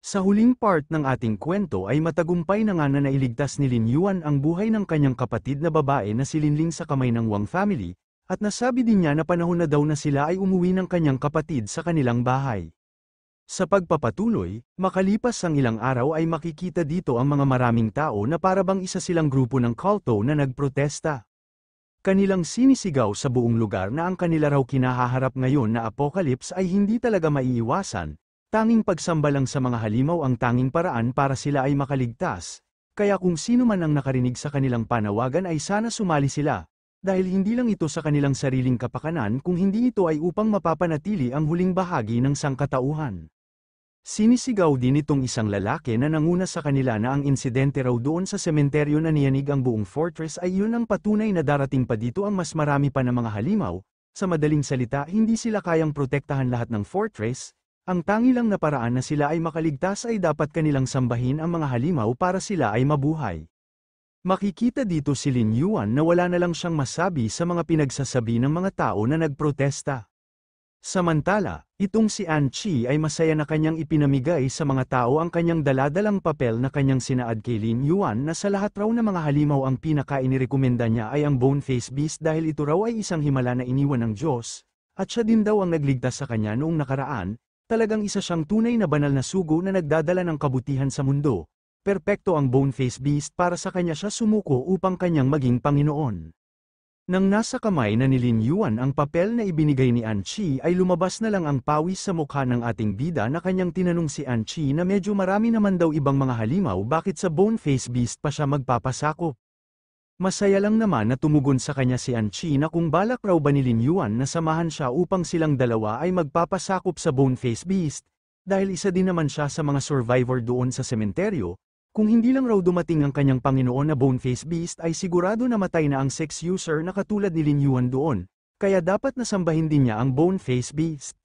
Sa huling part ng ating kwento ay matagumpay na nga na nailigtas ni Lin Yuan ang buhay ng kanyang kapatid na babae na si Linling sa kamay ng Wang family, at nasabi din niya na panahon na daw na sila ay umuwi ng kanyang kapatid sa kanilang bahay. Sa pagpapatuloy, makalipas ang ilang araw ay makikita dito ang mga maraming tao na parabang isa silang grupo ng kulto na nagprotesta. Kanilang sinisigaw sa buong lugar na ang kanila raw kinahaharap ngayon na apocalypse ay hindi talaga maiiwasan. Tanging pagsamba lang sa mga halimaw ang tanging paraan para sila ay makaligtas, kaya kung sino man ang nakarinig sa kanilang panawagan ay sana sumali sila, dahil hindi lang ito sa kanilang sariling kapakanan kung hindi ito ay upang mapapanatili ang huling bahagi ng sangkatauhan. Sinisigaw din itong isang lalaki na nanguna sa kanila na ang insidente raw doon sa sementeryo na niyanig ang buong fortress ay yun ang patunay na darating pa dito ang mas marami pa na mga halimaw, sa madaling salita hindi sila kayang protektahan lahat ng fortress. Ang tangi lang na paraan na sila ay makaligtas ay dapat kanilang sambahin ang mga halimaw para sila ay mabuhay. Makikita dito si Lin Yuan na wala na lang siyang masabi sa mga pinagsasabi ng mga tao na nagprotesta. Samantala, itong si An Chi ay masaya na kanyang ipinamigay sa mga tao ang kanyang daladalang papel na kanyang sinaad kay Lin Yuan na sa lahat raw ng mga halimaw ang pinaka-inirekomenda niya ay ang Bone-Face Beast dahil ito raw ay isang himala na iniwan ng Diyos, at siya din daw ang nagligtas sa kanya noong nakaraan. Talagang isa siyang tunay na banal na sugo na nagdadala ng kabutihan sa mundo. Perpekto ang Bone-Face Beast para sa kanya siya sumuko upang kanyang maging Panginoon. Nang nasa kamay na ni Lin Yuan ang papel na ibinigay ni An Chi ay lumabas na lang ang pawis sa mukha ng ating bida na kanyang tinanong si An Chi na medyo marami naman daw ibang mga halimaw bakit sa Bone-Face Beast pa siya magpapasakop. Masaya lang naman na tumugon sa kanya si An Chi na kung balak raw ba ni Lin Yuan na samahan siya upang silang dalawa ay magpapasakop sa Bone-Face Beast, dahil isa din naman siya sa mga survivor doon sa sementeryo, kung hindi lang raw dumating ang kanyang Panginoon na Bone-Face Beast ay sigurado na matay na ang sex user na katulad ni Lin Yuan doon, kaya dapat nasambahin din niya ang Bone-Face Beast.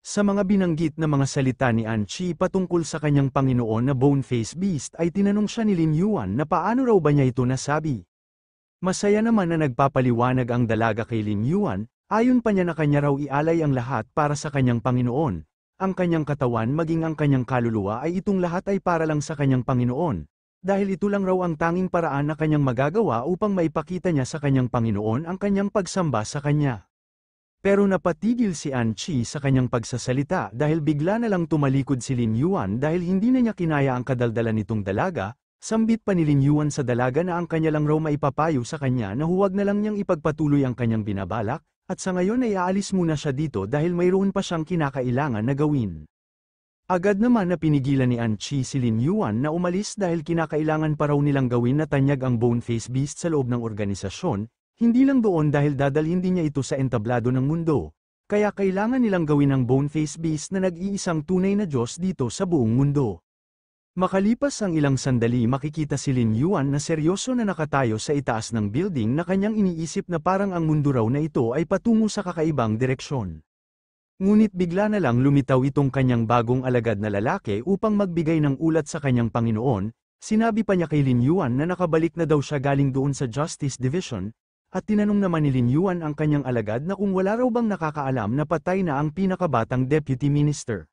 Sa mga binanggit na mga salita ni An Chi patungkol sa kanyang Panginoon na Bone-Face Beast ay tinanong siya ni Lin Yuan na paano raw ba niya ito nasabi. Masaya naman na nagpapaliwanag ang dalaga kay Lin Yuan, ayon pa niya na kanya raw ialay ang lahat para sa kanyang Panginoon. Ang kanyang katawan maging ang kanyang kaluluwa ay itong lahat ay para lang sa kanyang Panginoon. Dahil ito lang raw ang tanging paraan na kanyang magagawa upang maipakita niya sa kanyang Panginoon ang kanyang pagsamba sa kanya. Pero napatigil si An Chi sa kanyang pagsasalita dahil bigla na lang tumalikod si Lin Yuan dahil hindi na niya kinaya ang kadaldalan nitong dalaga. Sambit pa ni Lin Yuan sa dalaga na ang kanya lang raw maipapayo sa kanya na huwag na lang niyang ipagpatuloy ang kanyang binabalak, at sa ngayon ay aalis muna siya dito dahil mayroon pa siyang kinakailangan na gawin. Agad naman na pinigilan ni An Chi si Lin Yuan na umalis dahil kinakailangan pa raw nilang gawin na tanyag ang Bone-Face Beast sa loob ng organisasyon, hindi lang doon dahil dadalhin din niya ito sa entablado ng mundo, kaya kailangan nilang gawin ang Bone-Face Beast na nag-iisang tunay na Diyos dito sa buong mundo. Makalipas ang ilang sandali makikita si Lin Yuan na seryoso na nakatayo sa itaas ng building na kanyang iniisip na parang ang mundo raw na ito ay patungo sa kakaibang direksyon. Ngunit bigla na lang lumitaw itong kanyang bagong alagad na lalaki upang magbigay ng ulat sa kanyang Panginoon. Sinabi pa niya kay Lin Yuan na nakabalik na daw siya galing doon sa Justice Division, at tinanong naman ni Lin Yuan ang kanyang alagad na kung wala raw bang nakakaalam na patay na ang pinakabatang deputy minister.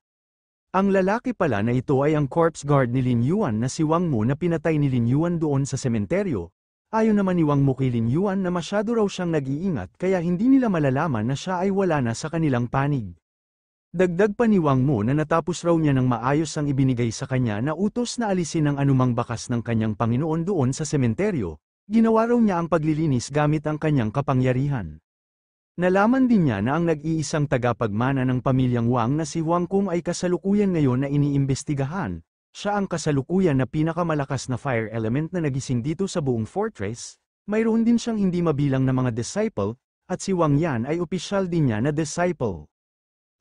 Ang lalaki pala na ito ay ang corpse guard ni Lin Yuan na si Wang Mu na pinatay ni Lin Yuan doon sa sementeryo. Ayon naman ni Wang Mu kay Lin Yuan na masyado raw siyang nag-iingat kaya hindi nila malalaman na siya ay wala na sa kanilang panig. Dagdag pa ni Wang Mu na natapos raw niya ng maayos ang ibinigay sa kanya na utos na alisin ang anumang bakas ng kanyang Panginoon doon sa sementeryo. Ginawa raw niya ang paglilinis gamit ang kanyang kapangyarihan. Nalaman din niya na ang nag-iisang tagapagmana ng pamilyang Wang na si Wang Kong ay kasalukuyan ngayon na iniimbestigahan. Siya ang kasalukuyan na pinakamalakas na fire element na nagising dito sa buong fortress. Mayroon din siyang hindi mabilang na mga disciple, at si Wang Yan ay opisyal din niya na disciple.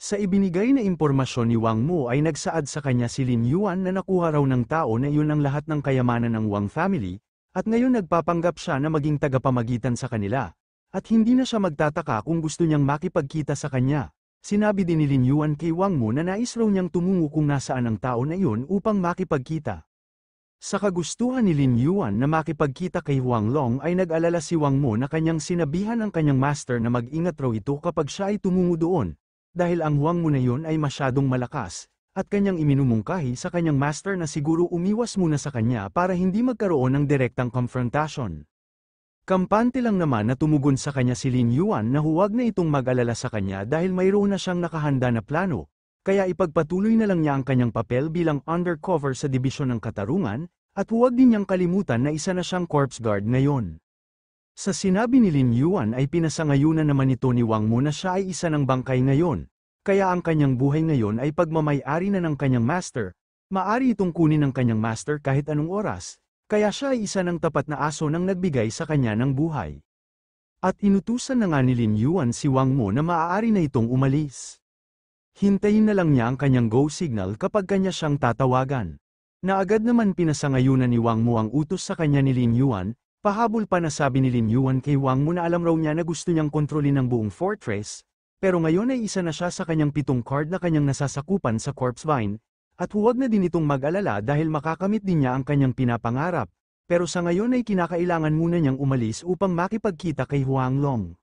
Sa ibinigay na impormasyon ni Wang Mu ay nagsaad sa kanya si Lin Yuan na nakuha raw ng tao na iyon ang lahat ng kayamanan ng Wang family, at ngayon nagpapanggap siya na maging tagapamagitan sa kanila. At hindi na siya magtataka kung gusto niyang makipagkita sa kanya. Sinabi din ni Lin Yuan kay Wang Mu na nais raw niyang tumungo kung nasaan ang tao na iyon upang makipagkita. Sa kagustuhan ni Lin Yuan na makipagkita kay Huang Long ay nag-alala si Wang Mu na kanyang sinabihan ang kanyang master na mag-ingat raw ito kapag siya ay tumungo doon, dahil ang Huang Mu na iyon ay masyadong malakas, at kanyang iminumungkahi sa kanyang master na siguro umiwas muna sa kanya para hindi magkaroon ng direktang confrontation. Kampante lang naman na tumugon sa kanya si Lin Yuan na huwag na itong mag-alala sa kanya dahil mayroon na siyang nakahanda na plano, kaya ipagpatuloy na lang niya ang kanyang papel bilang undercover sa dibisyon ng katarungan, at huwag din niyang kalimutan na isa na siyang corpse guard ngayon. Sa sinabi ni Lin Yuan ay pinasangayunan naman ito ni Wang Mo na siya ay isa ng bangkay ngayon, kaya ang kanyang buhay ngayon ay pagmamay-ari na ng kanyang master, maari itong kunin ng kanyang master kahit anong oras, kaya siya ay isa ng tapat na aso nang nagbigay sa kanya ng buhay. At inutusan na nga ni Lin Yuan si Wang Mo na maaari na itong umalis. Hintayin na lang niya ang kanyang go signal kapag kanya siyang tatawagan. Na agad naman pinasangayunan ni Wang Mo ang utos sa kanya ni Lin Yuan, pahabol pa na sabi ni Lin Yuan kay Wang Mo na alam raw niya na gusto niyang kontrolin ang buong fortress, pero ngayon ay isa na siya sa kanyang 7 card na kanyang nasasakupan sa Corpse Vine, at huwag na din itong mag-alala dahil makakamit din niya ang kanyang pinapangarap, pero sa ngayon ay kinakailangan muna niyang umalis upang makipagkita kay Huang Long.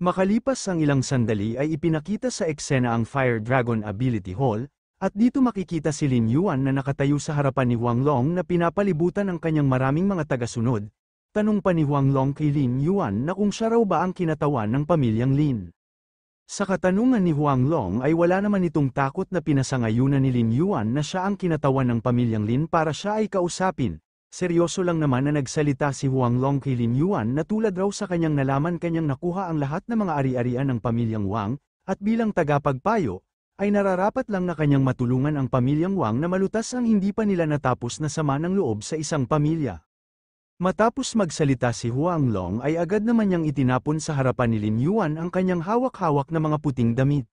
Makalipas ang ilang sandali ay ipinakita sa eksena ang Fire Dragon Ability Hall, at dito makikita si Lin Yuan na nakatayo sa harapan ni Huang Long na pinapalibutan ang kanyang maraming mga tagasunod. Tanong pa ni Huang Long kay Lin Yuan na kung siya raw ba ang kinatawan ng pamilyang Lin. Sa katanungan ni Huang Long ay wala naman itong takot na pinasangayunan ni Lin Yuan na siya ang kinatawan ng pamilyang Lin para siya ay kausapin. Seryoso lang naman na nagsalita si Huang Long kay Lin Yuan na tulad raw sa kanyang nalaman kanyang nakuha ang lahat ng mga ari-arian ng pamilyang Wang, at bilang tagapagpayo, ay nararapat lang na kanyang matulungan ang pamilyang Wang na malutas ang hindi pa nila natapos na sama ng loob sa isang pamilya. Matapos magsalita si Huang Long ay agad naman niyang itinapon sa harapan ni Lin Yuan ang kanyang hawak-hawak na mga puting damit.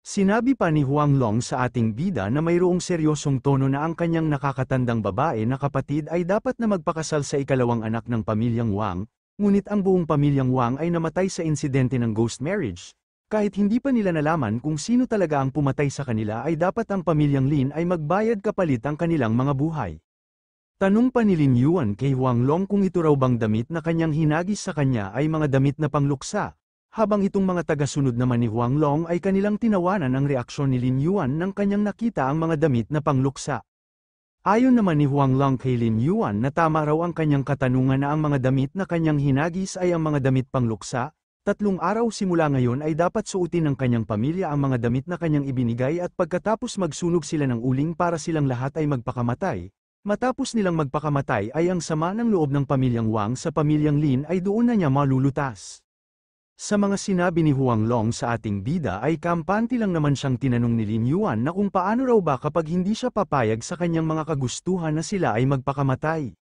Sinabi pa ni Huang Long sa ating bida na mayroong seryosong tono na ang kanyang nakakatandang babae na kapatid ay dapat na magpakasal sa ikalawang anak ng pamilyang Wang, ngunit ang buong pamilyang Wang ay namatay sa insidente ng ghost marriage. Kahit hindi pa nila nalaman kung sino talaga ang pumatay sa kanila ay dapat ang pamilyang Lin ay magbayad kapalit ang kanilang mga buhay. Tanong pa ni Lin Yuan kay Huang Long kung ito raw bang damit na kanyang hinagis sa kanya ay mga damit na pangluksa, habang itong mga tagasunod naman ni Huang Long ay kanilang tinawanan ang reaksyon ni Lin Yuan nang kanyang nakita ang mga damit na pangluksa. Ayon naman ni Huang Long kay Lin Yuan na tama raw ang kanyang katanungan na ang mga damit na kanyang hinagis ay ang mga damit pangluksa, 3 araw simula ngayon ay dapat suotin ng kanyang pamilya ang mga damit na kanyang ibinigay at pagkatapos magsunog sila ng uling para silang lahat ay magpakamatay. Matapos nilang magpakamatay ay ang sama ng loob ng pamilyang Wang sa pamilyang Lin ay doon na niya malulutas. Sa mga sinabi ni Huang Long sa ating bida ay kampante lang naman siyang tinanong ni Lin Yuan na kung paano raw ba kapag hindi siya papayag sa kanyang mga kagustuhan na sila ay magpakamatay.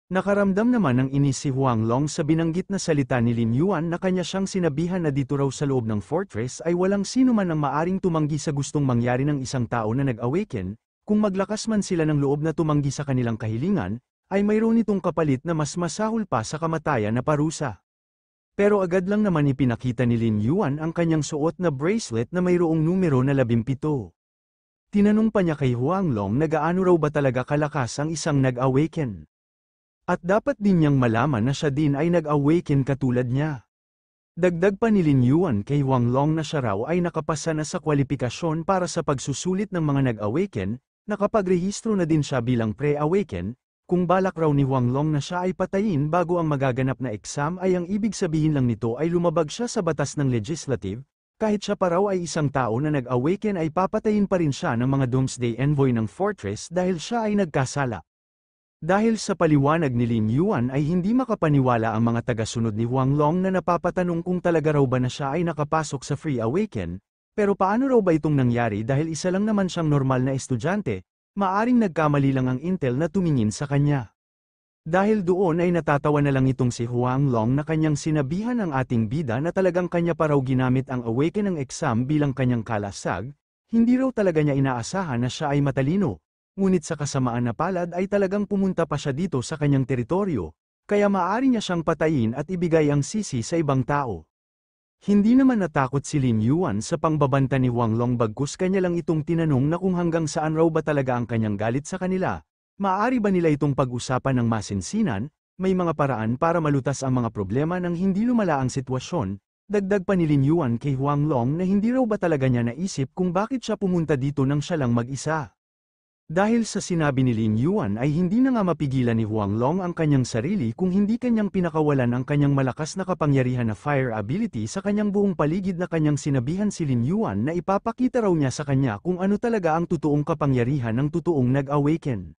Nakaramdam naman ng inis si Huang Long sa binanggit na salita ni Lin Yuan na kanya siyang sinabihan na dito raw sa loob ng fortress ay walang sino man ang maaring tumanggi sa gustong mangyari ng isang tao na nag-awaken. Kung maglakas man sila ng loob na tumanggi sa kanilang kahilingan, ay mayroon itong kapalit na mas masahol pa sa kamatayan na parusa. Pero agad lang naman ipinakita ni Lin Yuan ang kanyang suot na bracelet na mayroong numero na 17. Tinanong pa niya kay Huang Long na gaano raw ba talaga kalakas ang isang nag-awaken. At dapat din niyang malaman na siya din ay nag-awaken katulad niya. Dagdag pa ni Lin Yuan kay Huang Long na siya raw ay nakapasa na sa kwalifikasyon para sa pagsusulit ng mga nag-awaken, nakapagrehistro na din siya bilang pre-awaken. Kung balak raw ni Huang Long na siya ay patayin bago ang magaganap na exam ay ang ibig sabihin lang nito ay lumabag siya sa batas ng legislative, kahit siya pa raw ay isang tao na nag-awaken ay papatayin pa rin siya ng mga Doomsday Envoy ng Fortress dahil siya ay nagkasala. Dahil sa paliwanag ni Lin Yuan ay hindi makapaniwala ang mga tagasunod ni Huang Long na napapatanong kung talaga raw ba na siya ay nakapasok sa Free Awaken, pero paano raw ba itong nangyari dahil isa lang naman siyang normal na estudyante, maaring nagkamali lang ang intel na tumingin sa kanya. Dahil doon ay natatawa na lang itong si Huang Long na kanyang sinabihan ang ating bida na talagang kanya pa raw ginamit ang Awaken ng exam bilang kanyang kalasag, hindi raw talaga niya inaasahan na siya ay matalino, ngunit sa kasamaan na palad ay talagang pumunta pa siya dito sa kanyang teritoryo, kaya maaari niya siyang patayin at ibigay ang sisi sa ibang tao. Hindi naman natakot si Lin Yuan sa pangbabanta ni Huang Long bagkus kanya lang itong tinanong na kung hanggang saan raw ba talaga ang kanyang galit sa kanila. Maaari ba nila itong pag-usapan ng masinsinan, may mga paraan para malutas ang mga problema nang hindi lumala ang sitwasyon, Dagdag pa ni Lin Yuan kay Huang Long na hindi raw ba talaga niya naisip kung bakit siya pumunta dito nang siya lang mag-isa. Dahil sa sinabi ni Lin Yuan ay hindi na nga mapigilan ni Huang Long ang kanyang sarili kung hindi kanyang pinakawalan ang kanyang malakas na kapangyarihan na fire ability sa kanyang buong paligid na kanyang sinabihan si Lin Yuan na ipapakita raw niya sa kanya kung ano talaga ang totoong kapangyarihan ng totoong nag-awaken.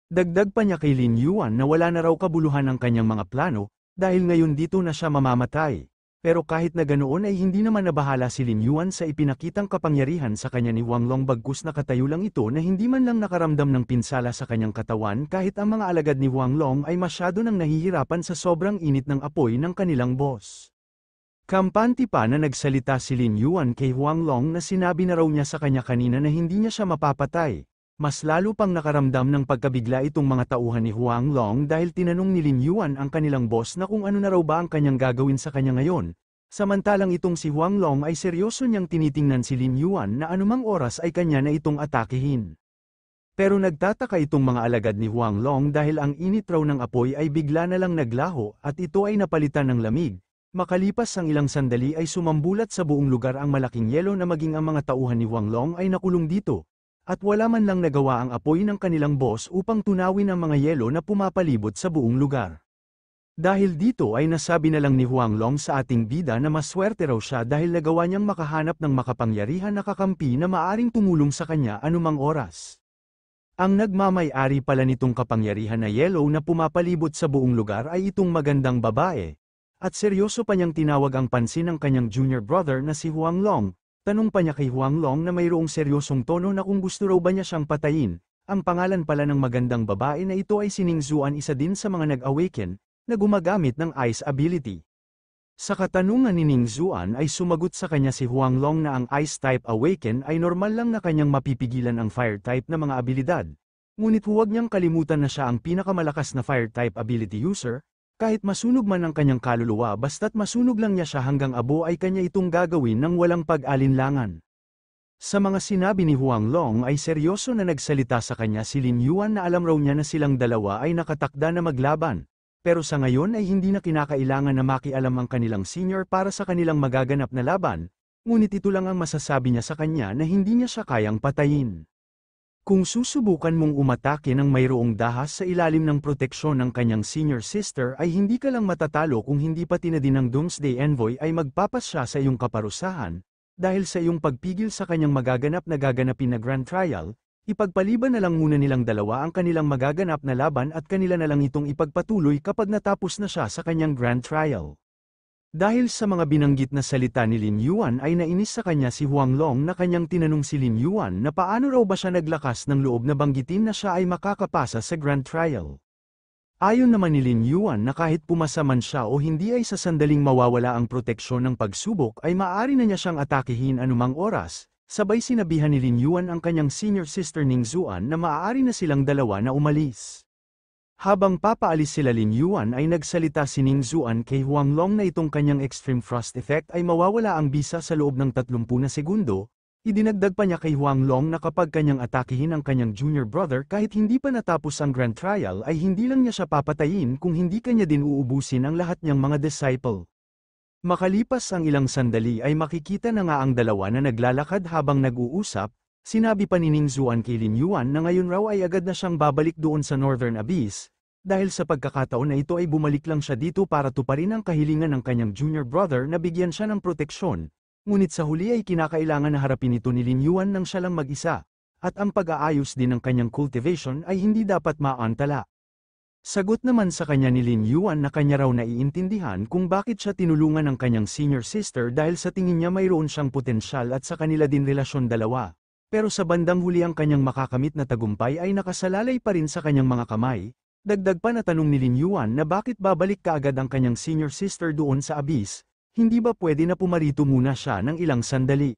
Dagdag pa niya kay Lin Yuan na wala na raw kabuluhan ang kanyang mga plano, dahil ngayon dito na siya mamamatay. Pero kahit na ganoon ay hindi naman nabahala si Lin Yuan sa ipinakitang kapangyarihan sa kanya ni Huang Long bagkus nakatayo lang ito na hindi man lang nakaramdam ng pinsala sa kanyang katawan kahit ang mga alagad ni Huang Long ay masyado nang nahihirapan sa sobrang init ng apoy ng kanilang boss. Kampante pa na nagsalita si Lin Yuan kay Huang Long na sinabi na raw niya sa kanya kanina na hindi niya siya mapapatay. Mas lalo pang nakaramdam ng pagkabigla itong mga tauhan ni Huang Long dahil tinanong ni Lin Yuan ang kanilang boss na kung ano na raw ba ang kanyang gagawin sa kanya ngayon. Samantalang itong si Huang Long ay seryoso niyang tinitingnan si Lin Yuan na anumang oras ay kanya na itong atakihin. Pero nagtataka itong mga alagad ni Huang Long dahil ang init raw ng apoy ay bigla na lang naglaho at ito ay napalitan ng lamig. Makalipas ang ilang sandali ay sumambulat sa buong lugar ang malaking yelo na maging ang mga tauhan ni Huang Long ay nakulong dito. At wala man lang nagawa ang apoy ng kanilang boss upang tunawin ang mga yelo na pumapalibot sa buong lugar. Dahil dito ay nasabi na lang ni Huang Long sa ating bida na maswerte raw siya dahil nagawa niyang makahanap ng makapangyarihan na kakampi na maaring tumulong sa kanya anumang oras. Ang nagmamay-ari pala nitong kapangyarihan na yelo na pumapalibot sa buong lugar ay itong magandang babae. At seryoso pa niyang tinawag ang pansin ng kanyang junior brother na si Huang Long. Tanong pa niya kay Huang Long na mayroong seryosong tono na kung gusto raw ba niya siyang patayin. Ang pangalan pala ng magandang babae na ito ay si Ning Zuan, isa din sa mga nag-awaken, na gumagamit ng ice ability. Sa katanungan ni Ning Zuan ay sumagot sa kanya si Huang Long na ang ice type awaken ay normal lang na kanyang mapipigilan ang fire type na mga abilidad. Ngunit huwag niyang kalimutan na siya ang pinakamalakas na fire type ability user. Kahit masunog man ang kanyang kaluluwa basta't masunog lang niya siya hanggang abo ay kanya itong gagawin ng walang pag-alinlangan. Sa mga sinabi ni Huang Long ay seryoso na nagsalita sa kanya si Lin Yuan na alam raw niya na silang dalawa ay nakatakda na maglaban. Pero sa ngayon ay hindi na kinakailangan na makialam ang kanilang senior para sa kanilang magaganap na laban, ngunit ito lang ang masasabi niya sa kanya na hindi niya siya kayang patayin. Kung susubukan mong umatake ng mayroong dahas sa ilalim ng proteksyon ng kanyang senior sister ay hindi ka lang matatalo kung hindi pati na din ng Doomsday Envoy ay magpapasya sa iyong kaparusahan, dahil sa iyong pagpigil sa kanyang magaganap na gaganapin na Grand Trial, ipagpaliban na lang muna nilang dalawa ang kanilang magaganap na laban at kanila na lang itong ipagpatuloy kapag natapos na siya sa kanyang Grand Trial. Dahil sa mga binanggit na salita ni Lin Yuan ay nainis sa kanya si Huang Long na kanyang tinanong si Lin Yuan na paano raw ba siya naglakas ng loob na banggitin na siya ay makakapasa sa Grand Trial. Ayon naman ni Lin Yuan na kahit pumasa man siya o hindi ay sa sandaling mawawala ang proteksyon ng pagsubok ay maaari na niya siyang atakihin anumang oras, sabay sinabihan ni Lin Yuan ang kanyang senior sister Ning Zuan na maaari na silang dalawa na umalis. Habang papaalis sila Lin Yuan ay nagsalita si Ning Zuan kay Huang Long na itong kanyang extreme frost effect ay mawawala ang bisa sa loob ng 30 na segundo. Idinagdag pa niya kay Huang Long na kapag kanyang atakihin ang kanyang junior brother kahit hindi pa natapos ang Grand Trial ay hindi lang niya siya papatayin kung hindi kanya din uubusin ang lahat niyang mga disciple. Makalipas ang ilang sandali ay makikita na nga ang dalawa na naglalakad habang nag-uusap. Sinabi pa ni Ning Zuan kay Lin Yuan na ngayon raw ay agad na siyang babalik doon sa Northern Abyss, dahil sa pagkakataon na ito ay bumalik lang siya dito para tuparin ang kahilingan ng kanyang junior brother na bigyan siya ng proteksyon, ngunit sa huli ay kinakailangan na harapin ito ni Lin Yuan nang siya lang mag-isa, at ang pag-aayos din ng kanyang cultivation ay hindi dapat maantala. Sagot naman sa kanya ni Lin Yuan na kanya raw naiintindihan kung bakit siya tinulungan ng kanyang senior sister dahil sa tingin niya mayroon siyang potensyal at sa kanila din relasyon dalawa. Pero sa bandang huli ang kanyang makakamit na tagumpay ay nakasalalay pa rin sa kanyang mga kamay. Dagdag pa na tanong ni Lin Yuan na bakit babalik kaagad ang kanyang senior sister doon sa Abyss, hindi ba pwede na pumarito muna siya ng ilang sandali?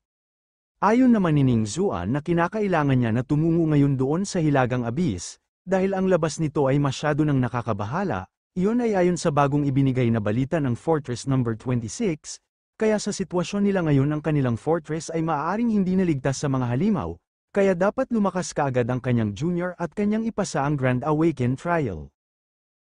Ayon naman ni Ning Zuan na kinakailangan niya na tumungo ngayon doon sa Hilagang Abyss, dahil ang labas nito ay masyado nang nakakabahala, iyon ay ayon sa bagong ibinigay na balita ng Fortress No. 26, kaya sa sitwasyon nila ngayon ang kanilang fortress ay maaaring hindi naligtas sa mga halimaw, kaya dapat lumakas kaagad ang kanyang junior at kanyang ipasa ang Grand Awaken Trial.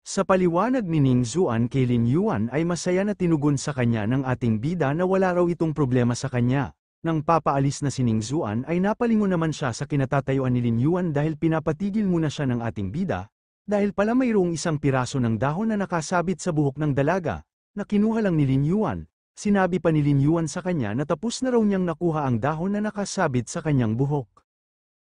Sa paliwanag ni Ning Zuan kay Lin Yuan ay masaya na tinugon sa kanya ng ating bida na wala raw itong problema sa kanya. Nang papaalis na si Ning Zuan ay napalingon naman siya sa kinatatayuan ni Lin Yuan dahil pinapatigil muna siya ng ating bida, dahil pala mayroong isang piraso ng dahon na nakasabit sa buhok ng dalaga, na kinuha lang ni Lin Yuan. Sinabi pa ni Lin Yuan sa kanya na tapos na raw niyang nakuha ang dahon na nakasabit sa kanyang buhok.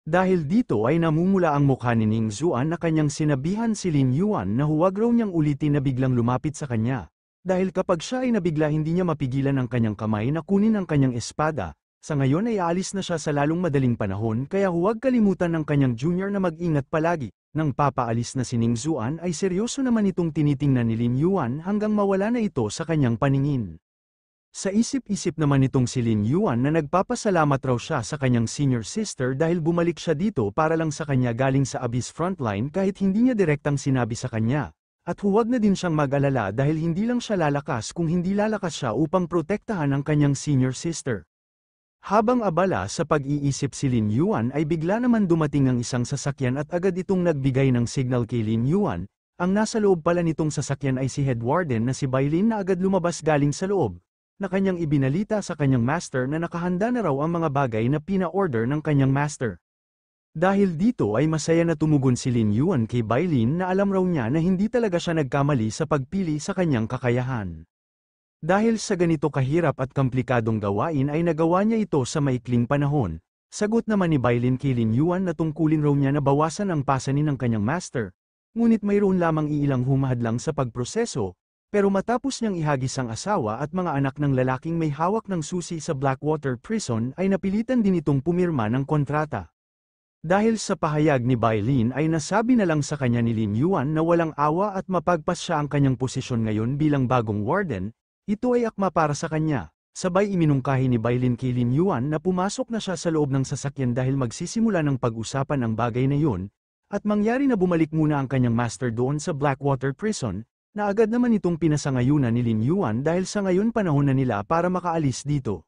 Dahil dito ay namumula ang mukha ni Ning Zuan na kanyang sinabihan si Lin Yuan na huwag raw niyang ulitin na biglang lumapit sa kanya. Dahil kapag siya ay nabigla hindi niya mapigilan ang kanyang kamay na kunin ang kanyang espada, sa ngayon ay aalis na siya sa lalong madaling panahon kaya huwag kalimutan ng kanyang junior na mag-ingat palagi. Nang papaalis na si Ning Zuan ay seryoso naman itong tinitingnan ni Lin Yuan hanggang mawala na ito sa kanyang paningin. Sa isip-isip naman itong si Lin Yuan na nagpapasalamat raw siya sa kanyang senior sister dahil bumalik siya dito para lang sa kanya galing sa Abyss Frontline kahit hindi niya direktang sinabi sa kanya. At huwag na din siyang mag-alala dahil hindi lang siya lalakas kung hindi lalakas siya upang protektahan ang kanyang senior sister. Habang abala sa pag-iisip si Lin Yuan ay bigla naman dumating ang isang sasakyan at agad itong nagbigay ng signal kay Lin Yuan. Ang nasa loob pala nitong sasakyan ay si Head Warden na si Bailin na agad lumabas galing sa loob, na kanyang ibinalita sa kanyang master na nakahanda na raw ang mga bagay na pina-order ng kanyang master. Dahil dito ay masaya na tumugon si Lin Yuan kay Bailin na alam raw niya na hindi talaga siya nagkamali sa pagpili sa kanyang kakayahan. Dahil sa ganito kahirap at komplikadong gawain ay nagawa niya ito sa maikling panahon. Sagot naman ni Bailin kay Lin Yuan na tungkulin raw niya na bawasan ang pasanin ng kanyang master. Ngunit mayroon lamang iilang humahadlang sa pagproseso, pero matapos niyang ihagis ang asawa at mga anak ng lalaking may hawak ng susi sa Blackwater Prison ay napilitan din itong pumirma ng kontrata. Dahil sa pahayag ni Bailin ay nasabi na lang sa kanya ni Lin Yuan na walang awa at mapagpas siya ang kanyang posisyon ngayon bilang bagong warden, ito ay akma para sa kanya. Sabay iminungkahi ni Bailin kay Lin Yuan na pumasok na siya sa loob ng sasakyan dahil magsisimula ng pag-usapan ang bagay na yun, at mangyari na bumalik muna ang kanyang master doon sa Blackwater Prison, na agad naman itong pinasangayunan ni Lin Yuan dahil sa ngayon panahon na nila para makaalis dito.